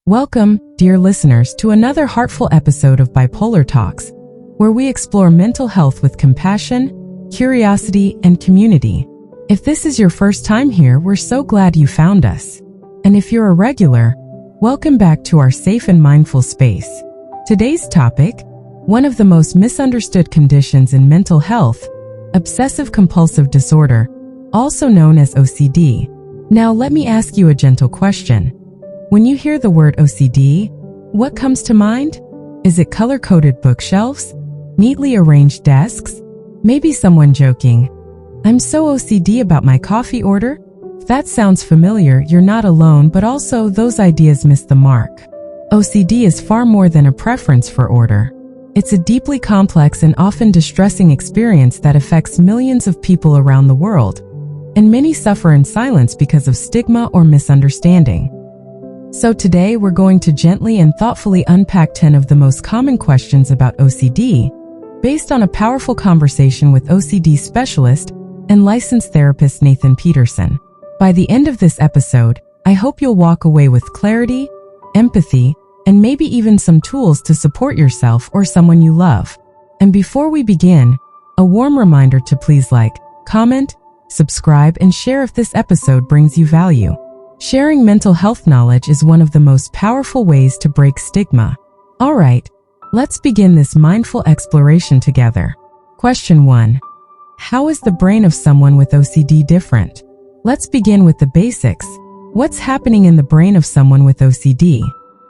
Welcome, dear listeners, to another heartful episode of Bipolar Talks, where we explore mental health with compassion, curiosity, and community. If this is your first time here, we're so glad you found us. And if you're a regular, welcome back to our safe and mindful space. Today's topic, one of the most misunderstood conditions in mental health, Obsessive Compulsive Disorder, also known as OCD. Now let me ask you a gentle question. When you hear the word OCD, what comes to mind? Is it color-coded bookshelves? Neatly arranged desks? Maybe someone joking, "I'm so OCD about my coffee order?" If that sounds familiar, you're not alone, but also those ideas miss the mark. OCD is far more than a preference for order. It's a deeply complex and often distressing experience that affects millions of people around the world, and many suffer in silence because of stigma or misunderstanding. So today we're going to gently and thoughtfully unpack 10 of the most common questions about OCD, based on a powerful conversation with OCD specialist and licensed therapist Nathan Peterson. By the end of this episode, I hope you'll walk away with clarity, empathy, and maybe even some tools to support yourself or someone you love. And before we begin, a warm reminder to please like, comment, subscribe, and share if this episode brings you value. Sharing mental health knowledge is one of the most powerful ways to break stigma. All right, let's begin this mindful exploration together. Question 1. How is the brain of someone with OCD different? Let's begin with the basics. What's happening in the brain of someone with OCD?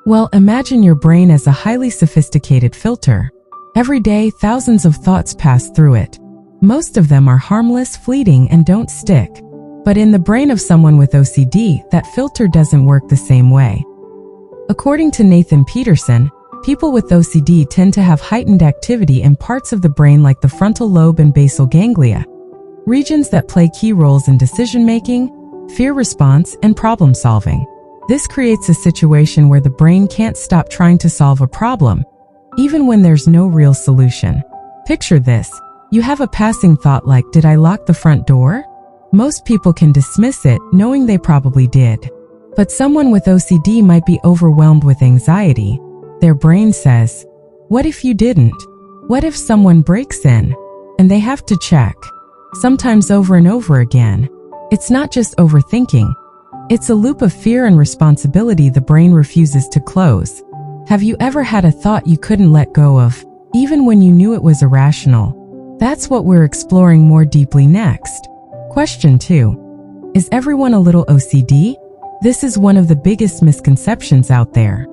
Well, imagine your brain as a highly sophisticated filter. Every day, thousands of thoughts pass through it. Most of them are harmless, fleeting, and don't stick. But in the brain of someone with OCD, that filter doesn't work the same way. According to Nathan Peterson, people with OCD tend to have heightened activity in parts of the brain like the frontal lobe and basal ganglia, regions that play key roles in decision-making, fear response, and problem-solving. This creates a situation where the brain can't stop trying to solve a problem, even when there's no real solution. Picture this. You have a passing thought like, "Did I lock the front door?" Most people can dismiss it, knowing they probably did. But someone with OCD might be overwhelmed with anxiety. Their brain says, "What if you didn't? What if someone breaks in?" And they have to check, sometimes over and over again. It's not just overthinking. It's a loop of fear and responsibility the brain refuses to close. Have you ever had a thought you couldn't let go of, even when you knew it was irrational? That's what we're exploring more deeply next. Question 2. Is everyone a little OCD? This is one of the biggest misconceptions out there.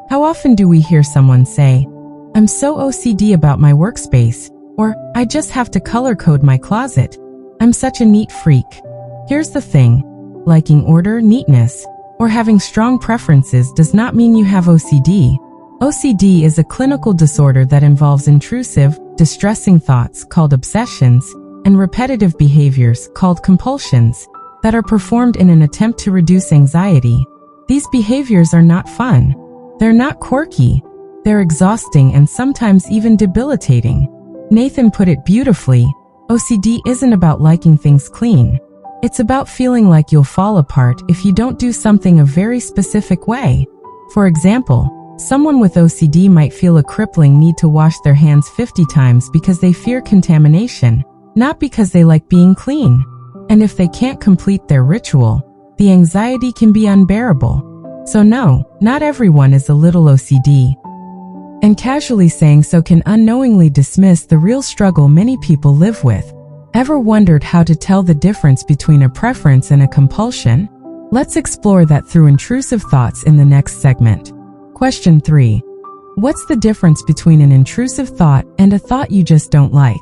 How often do we hear someone say, "I'm so OCD about my workspace," or "I just have to color code my closet. I'm such a neat freak." Here's the thing. Liking order, neatness, or having strong preferences does not mean you have OCD. OCD is a clinical disorder that involves intrusive, distressing thoughts called obsessions and repetitive behaviors called compulsions that are performed in an attempt to reduce anxiety. These behaviors are not fun. They're not quirky. They're exhausting and sometimes even debilitating. Nathan put it beautifully. OCD isn't about liking things clean. It's about feeling like you'll fall apart if you don't do something a very specific way. For example, someone with OCD might feel a crippling need to wash their hands 50 times because they fear contamination, not because they like being clean. And if they can't complete their ritual, the anxiety can be unbearable. So no, not everyone is a little OCD. And casually saying so can unknowingly dismiss the real struggle many people live with. Ever wondered how to tell the difference between a preference and a compulsion? Let's explore that through intrusive thoughts in the next segment. Question 3. What's the difference between an intrusive thought and a thought you just don't like?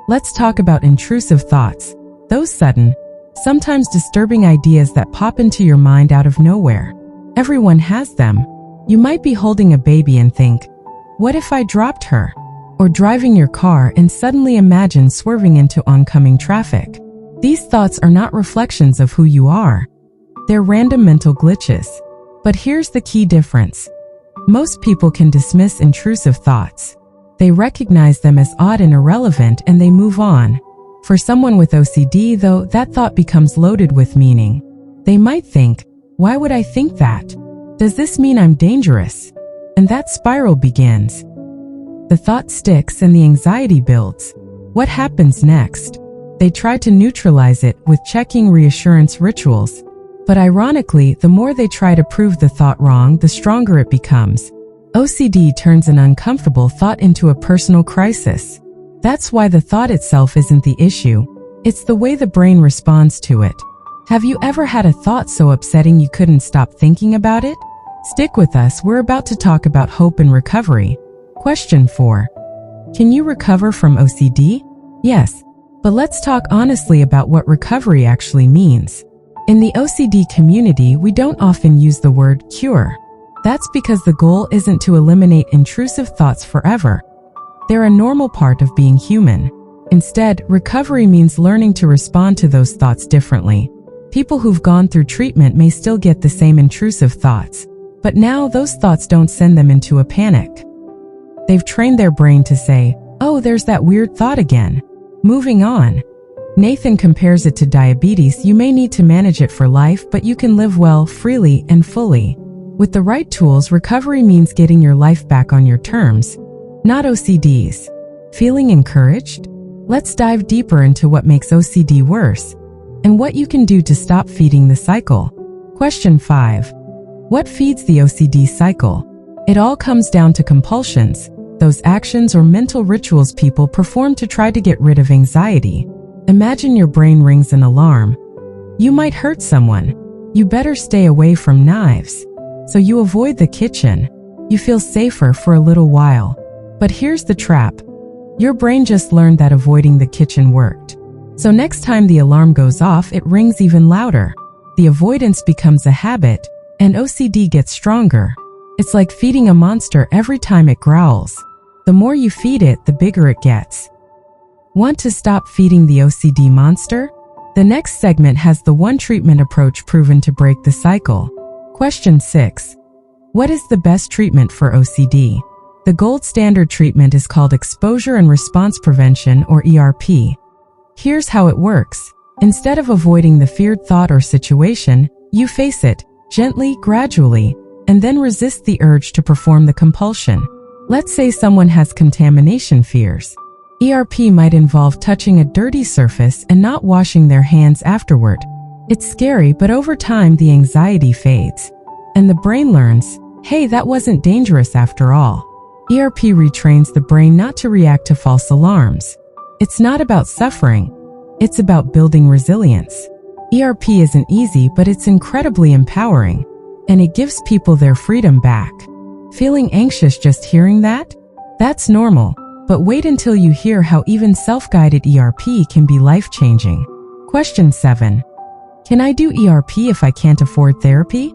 Let's talk about intrusive thoughts. Those sudden, sometimes disturbing ideas that pop into your mind out of nowhere. Everyone has them. You might be holding a baby and think, "What if I dropped her?" Or driving your car and suddenly imagine swerving into oncoming traffic. These thoughts are not reflections of who you are. They're random mental glitches. But here's the key difference. Most people can dismiss intrusive thoughts. They recognize them as odd and irrelevant and they move on. For someone with OCD, though, that thought becomes loaded with meaning. They might think, "Why would I think that?" Does this mean I'm dangerous? And that spiral begins. The thought sticks and the anxiety builds. What happens next? They try to neutralize it with checking reassurance rituals. But ironically, the more they try to prove the thought wrong, the stronger it becomes. OCD turns an uncomfortable thought into a personal crisis. That's why the thought itself isn't the issue. It's the way the brain responds to it. Have you ever had a thought so upsetting you couldn't stop thinking about it? Stick with us, we're about to talk about hope and recovery. Question 4. Can you recover from OCD? Yes, but let's talk honestly about what recovery actually means. In the OCD community, we don't often use the word cure. That's because the goal isn't to eliminate intrusive thoughts forever. They're a normal part of being human. Instead, recovery means learning to respond to those thoughts differently. People who've gone through treatment may still get the same intrusive thoughts, but now those thoughts don't send them into a panic. They've trained their brain to say, "Oh, there's that weird thought again. Moving on." Nathan compares it to diabetes. You may need to manage it for life, but you can live well, freely, and fully. With the right tools, recovery means getting your life back on your terms, not OCD's. Feeling encouraged? Let's dive deeper into what makes OCD worse and what you can do to stop feeding the cycle. Question 5. What feeds the OCD cycle? It all comes down to compulsions, those actions or mental rituals people perform to try to get rid of anxiety. Imagine your brain rings an alarm. You might hurt someone. You better stay away from knives. So you avoid the kitchen. You feel safer for a little while. But here's the trap. Your brain just learned that avoiding the kitchen worked. So next time the alarm goes off, it rings even louder. The avoidance becomes a habit, and OCD gets stronger. It's like feeding a monster every time it growls. The more you feed it, the bigger it gets. Want to stop feeding the OCD monster? The next segment has the one treatment approach proven to break the cycle. Question 6. What is the best treatment for OCD? The gold standard treatment is called exposure and response prevention, or ERP. Here's how it works. Instead of avoiding the feared thought or situation, you face it, gently, gradually, and then resist the urge to perform the compulsion. Let's say someone has contamination fears. ERP might involve touching a dirty surface and not washing their hands afterward. It's scary, but over time the anxiety fades. And the brain learns, hey, that wasn't dangerous after all. ERP retrains the brain not to react to false alarms. It's not about suffering. It's about building resilience. ERP isn't easy, but it's incredibly empowering. And it gives people their freedom back. Feeling anxious just hearing that? That's normal. But wait until you hear how even self-guided ERP can be life-changing. Question 7. Can I do ERP if I can't afford therapy?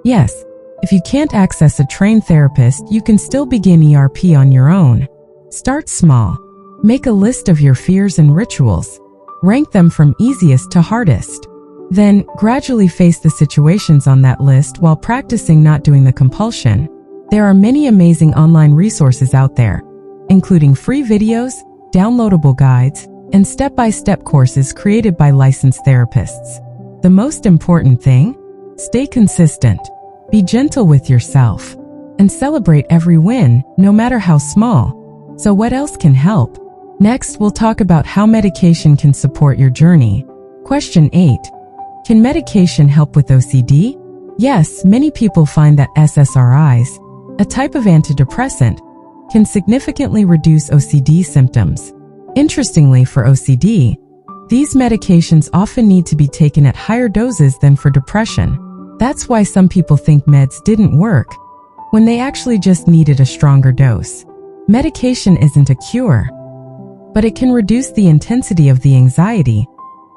Yes. If you can't access a trained therapist, you can still begin ERP on your own. Start small. Make a list of your fears and rituals. Rank them from easiest to hardest. Then, gradually face the situations on that list while practicing not doing the compulsion. There are many amazing online resources out there, including free videos, downloadable guides, and step-by-step courses created by licensed therapists. The most important thing? Stay consistent. Be gentle with yourself. And celebrate every win, no matter how small. So what else can help? Next, we'll talk about how medication can support your journey. Question 8. Can medication help with OCD? Yes, many people find that SSRIs, a type of antidepressant, can significantly reduce OCD symptoms. Interestingly, for OCD, these medications often need to be taken at higher doses than for depression. That's why some people think meds didn't work, when they actually just needed a stronger dose. Medication isn't a cure, but it can reduce the intensity of the anxiety,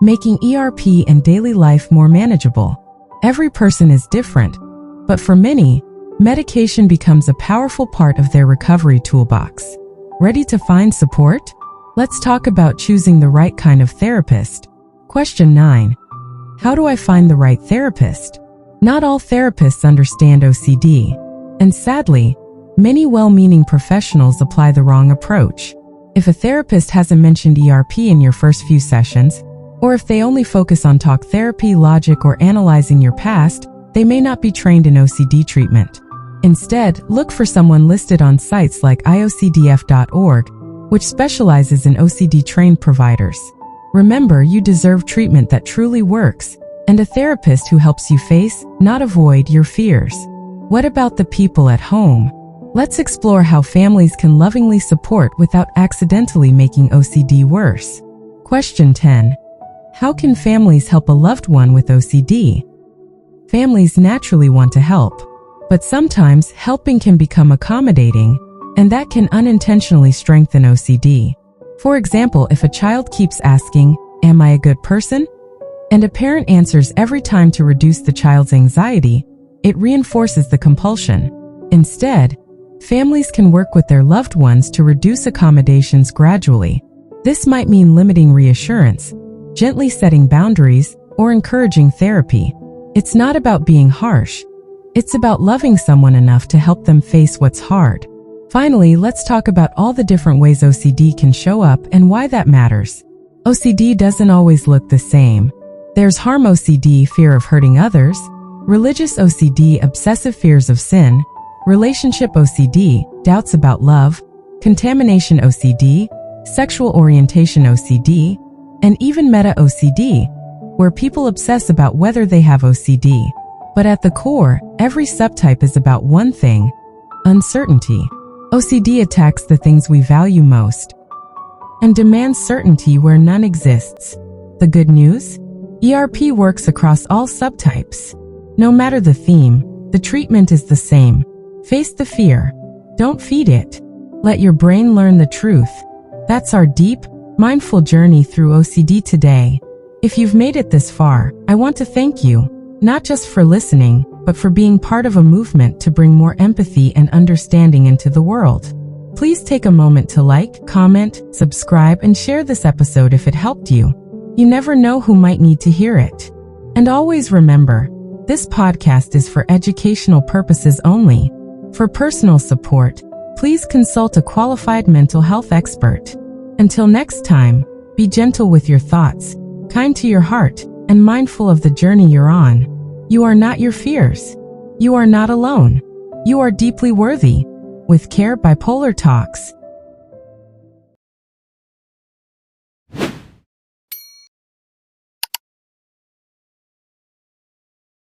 making ERP and daily life more manageable. Every person is different, but for many, medication becomes a powerful part of their recovery toolbox. Ready to find support? Let's talk about choosing the right kind of therapist. Question 9. How do I find the right therapist? Not all therapists understand OCD, and sadly, many well-meaning professionals apply the wrong approach. If a therapist hasn't mentioned ERP in your first few sessions, or if they only focus on talk therapy, logic, or analyzing your past, They may not be trained in OCD treatment. Instead, look for someone listed on sites like iocdf.org, which specializes in OCD-trained providers. Remember, you deserve treatment that truly works, and a therapist who helps you face, not avoid, your fears. What about the people at home? Let's explore how families can lovingly support without accidentally making OCD worse. Question 10. How can families help a loved one with OCD? Families naturally want to help, but sometimes helping can become accommodating, and that can unintentionally strengthen OCD. For example, if a child keeps asking, "Am I a good person?" and a parent answers every time to reduce the child's anxiety, it reinforces the compulsion. Instead, families can work with their loved ones to reduce accommodations gradually. This might mean limiting reassurance, gently setting boundaries, or encouraging therapy. It's not about being harsh. It's about loving someone enough to help them face what's hard. Finally, let's talk about all the different ways OCD can show up and why that matters. OCD doesn't always look the same. There's Harm OCD, fear of hurting others; religious OCD, obsessive fears of sin; relationship OCD, doubts about love; contamination OCD, sexual orientation OCD; and even meta OCD, where people obsess about whether they have OCD. But at the core, every subtype is about one thing: uncertainty. OCD attacks the things we value most and demands certainty where none exists. The good news? ERP works across all subtypes. No matter the theme, the treatment is the same. Face the fear. Don't feed it. Let your brain learn the truth. That's our deep, mindful journey through OCD today. If you've made it this far, I want to thank you, not just for listening, but for being part of a movement to bring more empathy and understanding into the world. Please take a moment to like, comment, subscribe, and share this episode if it helped you. You never know who might need to hear it. And always remember, this podcast is for educational purposes only. For personal support, please consult a qualified mental health expert. Until next time, be gentle with your thoughts, kind to your heart, and mindful of the journey you're on. You are not your fears. You are not alone. You are deeply worthy. With care, Bipolar Talks.